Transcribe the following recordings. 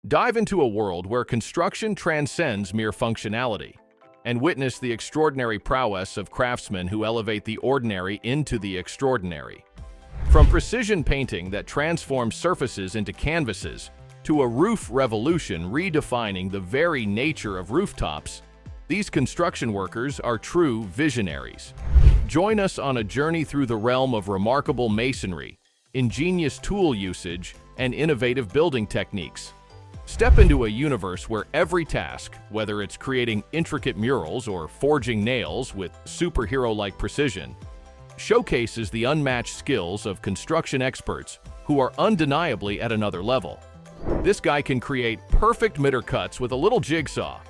Dive into a world where construction transcends mere functionality, and witness the extraordinary prowess of craftsmen who elevate the ordinary into the extraordinary. From precision painting that transforms surfaces into canvases, to a roof revolution redefining the very nature of rooftops, these construction workers are true visionaries. Join us on a journey through the realm of remarkable masonry, ingenious tool usage, and innovative building techniques. Step into a universe where every task, whether it's creating intricate murals or forging nails with superhero-like precision, showcases the unmatched skills of construction experts who are undeniably at another level. This guy can create perfect miter cuts with a little jigsaw.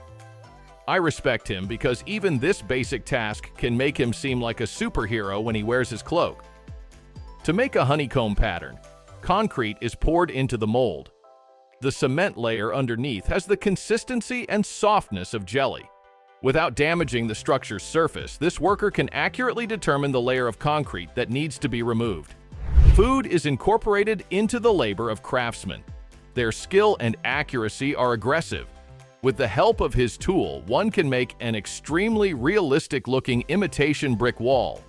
I respect him because even this basic task can make him seem like a superhero when he wears his cloak. To make a honeycomb pattern, concrete is poured into the mold. The cement layer underneath has the consistency and softness of jelly. Without damaging the structure's surface, this worker can accurately determine the layer of concrete that needs to be removed. Food is incorporated into the labor of craftsmen. Their skill and accuracy are aggressive. With the help of his tool, one can make an extremely realistic-looking imitation brick wall.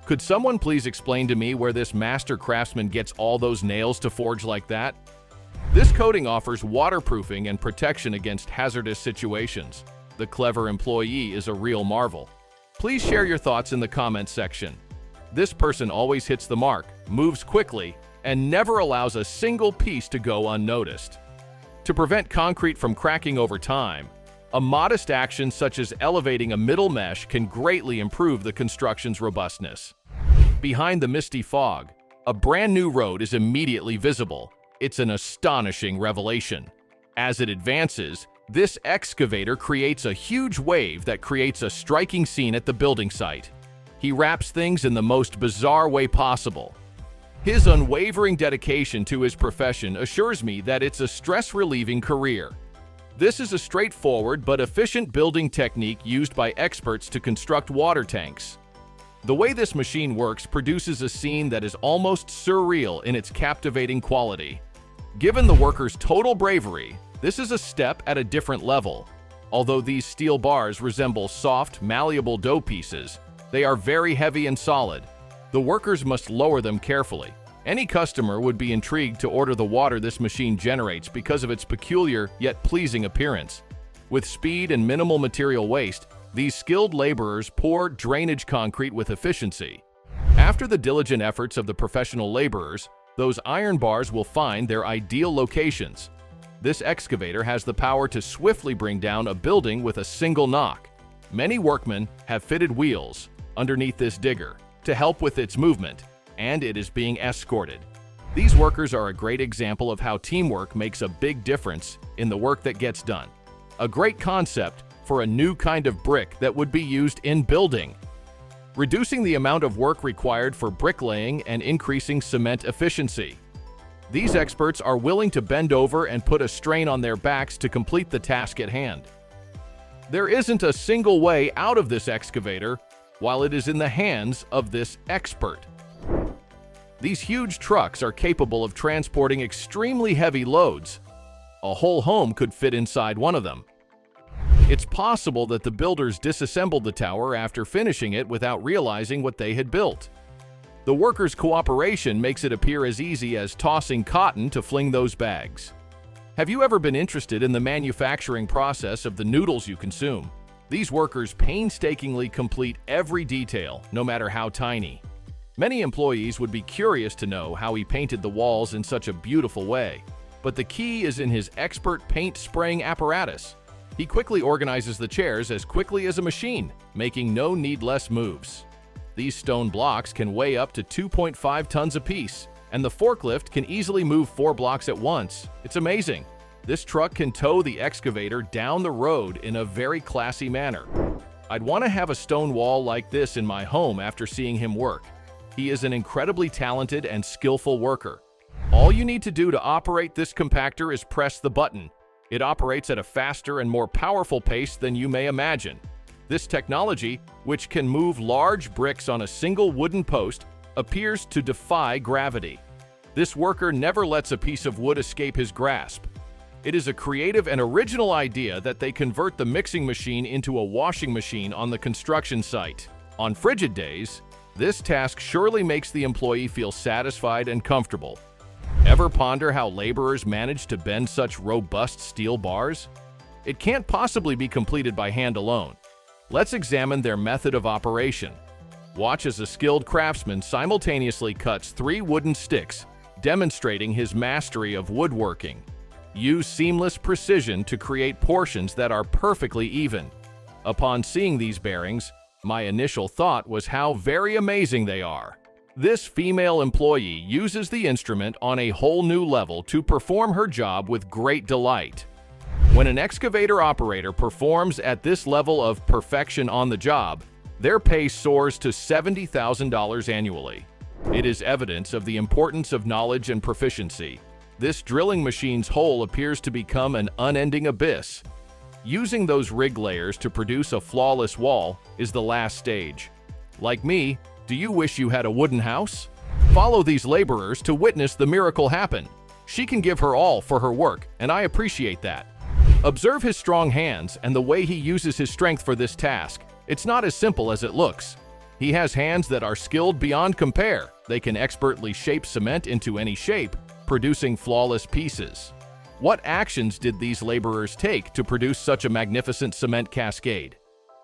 Could someone please explain to me where this master craftsman gets all those nails to forge like that? This coating offers waterproofing and protection against hazardous situations. The clever employee is a real marvel. Please share your thoughts in the comments section. This person always hits the mark, moves quickly, and never allows a single piece to go unnoticed. To prevent concrete from cracking over time, a modest action such as elevating a middle mesh can greatly improve the construction's robustness. Behind the misty fog, a brand new road is immediately visible. It's an astonishing revelation. As it advances, this excavator creates a huge wave that creates a striking scene at the building site. He wraps things in the most bizarre way possible. His unwavering dedication to his profession assures me that it's a stress-relieving career. This is a straightforward but efficient building technique used by experts to construct water tanks. The way this machine works produces a scene that is almost surreal in its captivating quality. Given the worker's total bravery, this is a step at a different level. Although these steel bars resemble soft, malleable dough pieces, they are very heavy and solid. The workers must lower them carefully. Any customer would be intrigued to order the water this machine generates because of its peculiar yet pleasing appearance. With speed and minimal material waste, these skilled laborers pour drainage concrete with efficiency. After the diligent efforts of the professional laborers, those iron bars will find their ideal locations. This excavator has the power to swiftly bring down a building with a single knock. Many workmen have fitted wheels underneath this digger to help with its movement, and it is being escorted. These workers are a great example of how teamwork makes a big difference in the work that gets done. A great concept for a new kind of brick that would be used in building, reducing the amount of work required for bricklaying and increasing cement efficiency. These experts are willing to bend over and put a strain on their backs to complete the task at hand. There isn't a single way out of this excavator while it is in the hands of this expert. These huge trucks are capable of transporting extremely heavy loads. A whole home could fit inside one of them. It's possible that the builders disassembled the tower after finishing it without realizing what they had built. The workers' cooperation makes it appear as easy as tossing cotton to fling those bags. Have you ever been interested in the manufacturing process of the noodles you consume? These workers painstakingly complete every detail, no matter how tiny. Many employees would be curious to know how he painted the walls in such a beautiful way, but the key is in his expert paint spraying apparatus. He quickly organizes the chairs as quickly as a machine, making no needless moves. These stone blocks can weigh up to 2.5 tons apiece, and the forklift can easily move 4 blocks at once. It's amazing. This truck can tow the excavator down the road in a very classy manner. I'd want to have a stone wall like this in my home after seeing him work. He is an incredibly talented and skillful worker. All you need to do to operate this compactor is press the button. It operates at a faster and more powerful pace than you may imagine. This technology, which can move large bricks on a single wooden post, appears to defy gravity. This worker never lets a piece of wood escape his grasp. It is a creative and original idea that they convert the mixing machine into a washing machine on the construction site. On frigid days, this task surely makes the employee feel satisfied and comfortable. Ever ponder how laborers manage to bend such robust steel bars? It can't possibly be completed by hand alone. Let's examine their method of operation. Watch as a skilled craftsman simultaneously cuts 3 wooden sticks, demonstrating his mastery of woodworking. Use seamless precision to create portions that are perfectly even. Upon seeing these bearings, my initial thought was how very amazing they are. This female employee uses the instrument on a whole new level to perform her job with great delight. When an excavator operator performs at this level of perfection on the job, their pay soars to $70,000 annually. It is evidence of the importance of knowledge and proficiency. This drilling machine's hole appears to become an unending abyss. Using those rig layers to produce a flawless wall is the last stage. Like me, do you wish you had a wooden house? Follow these laborers to witness the miracle happen. She can give her all for her work, and I appreciate that. Observe his strong hands and the way he uses his strength for this task. It's not as simple as it looks. He has hands that are skilled beyond compare. They can expertly shape cement into any shape, producing flawless pieces. What actions did these laborers take to produce such a magnificent cement cascade?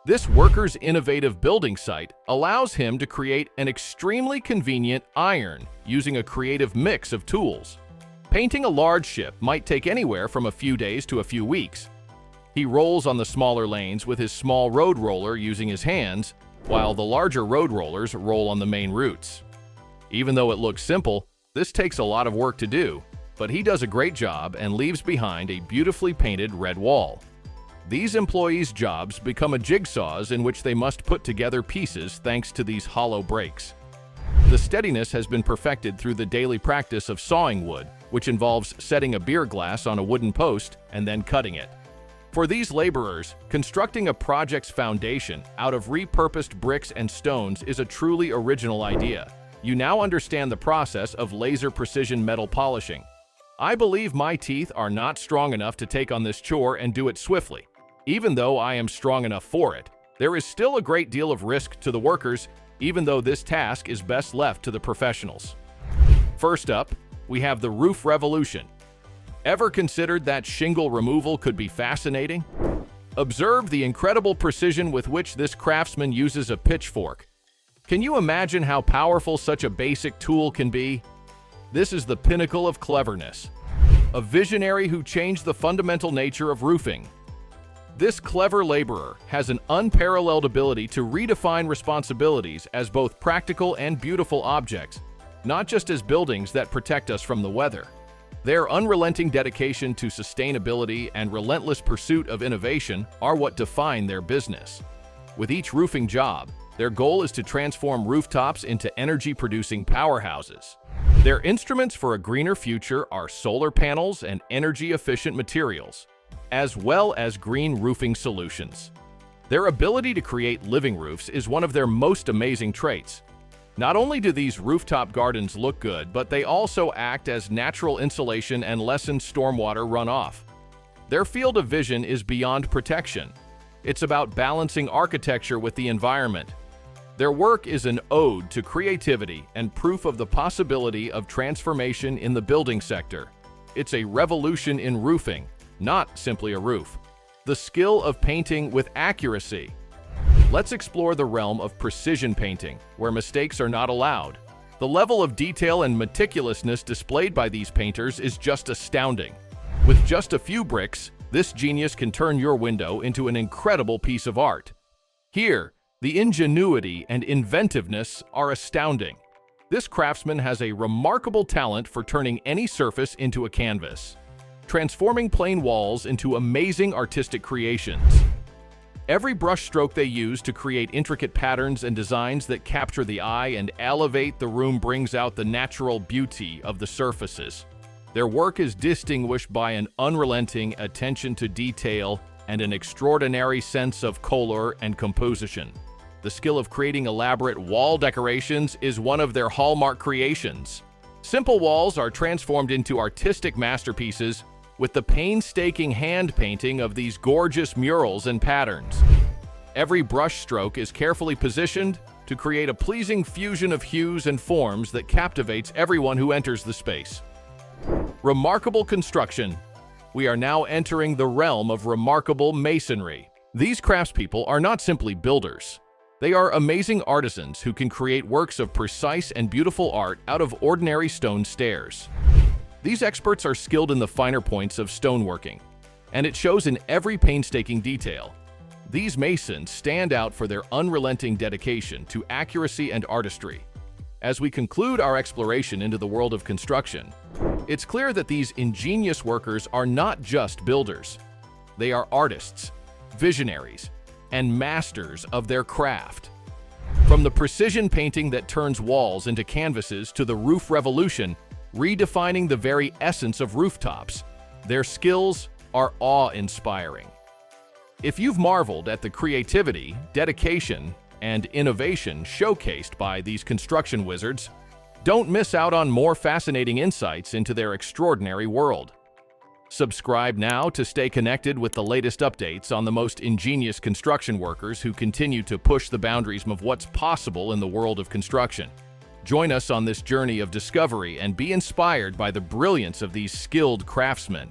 This worker's innovative building site allows him to create an extremely convenient iron using a creative mix of tools. Painting a large ship might take anywhere from a few days to a few weeks. He rolls on the smaller lanes with his small road roller using his hands, while the larger road rollers roll on the main routes. Even though it looks simple, this takes a lot of work to do, but he does a great job and leaves behind a beautifully painted red wall. These employees' jobs become a jigsaws in which they must put together pieces thanks to these hollow breaks. The steadiness has been perfected through the daily practice of sawing wood, which involves setting a beer glass on a wooden post and then cutting it. For these laborers, constructing a project's foundation out of repurposed bricks and stones is a truly original idea. You now understand the process of laser precision metal polishing. I believe my teeth are not strong enough to take on this chore and do it swiftly. Even though I am strong enough for it, there is still a great deal of risk to the workers, even though this task is best left to the professionals. First up, we have the roof revolution. Ever considered that shingle removal could be fascinating? Observe the incredible precision with which this craftsman uses a pitchfork. Can you imagine how powerful such a basic tool can be? This is the pinnacle of cleverness. A visionary who changed the fundamental nature of roofing. This clever laborer has an unparalleled ability to redefine responsibilities as both practical and beautiful objects, not just as buildings that protect us from the weather. Their unrelenting dedication to sustainability and relentless pursuit of innovation are what define their business. With each roofing job, their goal is to transform rooftops into energy-producing powerhouses. Their instruments for a greener future are solar panels and energy-efficient materials, as well as green roofing solutions. Their ability to create living roofs is one of their most amazing traits. Not only do these rooftop gardens look good, but they also act as natural insulation and lessen stormwater runoff. Their field of vision is beyond protection. It's about balancing architecture with the environment. Their work is an ode to creativity and proof of the possibility of transformation in the building sector. It's a revolution in roofing, not simply a roof. The skill of painting with accuracy. Let's explore the realm of precision painting, where mistakes are not allowed. The level of detail and meticulousness displayed by these painters is just astounding. With just a few bricks, this genius can turn your window into an incredible piece of art. Here, the ingenuity and inventiveness are astounding. This craftsman has a remarkable talent for turning any surface into a canvas, transforming plain walls into amazing artistic creations. Every brushstroke they use to create intricate patterns and designs that capture the eye and elevate the room brings out the natural beauty of the surfaces. Their work is distinguished by an unrelenting attention to detail and an extraordinary sense of color and composition. The skill of creating elaborate wall decorations is one of their hallmark creations. Simple walls are transformed into artistic masterpieces, with the painstaking hand painting of these gorgeous murals and patterns. Every brush stroke is carefully positioned to create a pleasing fusion of hues and forms that captivates everyone who enters the space. Remarkable construction. We are now entering the realm of remarkable masonry. These craftspeople are not simply builders. They are amazing artisans who can create works of precise and beautiful art out of ordinary stone stairs. These experts are skilled in the finer points of stoneworking, and it shows in every painstaking detail. These masons stand out for their unrelenting dedication to accuracy and artistry. As we conclude our exploration into the world of construction, it's clear that these ingenious workers are not just builders. They are artists, visionaries, and masters of their craft. From the precision painting that turns walls into canvases to the roof revolution, redefining the very essence of rooftops, their skills are awe-inspiring. If you've marveled at the creativity, dedication, and innovation showcased by these construction wizards, don't miss out on more fascinating insights into their extraordinary world. Subscribe now to stay connected with the latest updates on the most ingenious construction workers who continue to push the boundaries of what's possible in the world of construction. Join us on this journey of discovery and be inspired by the brilliance of these skilled craftsmen.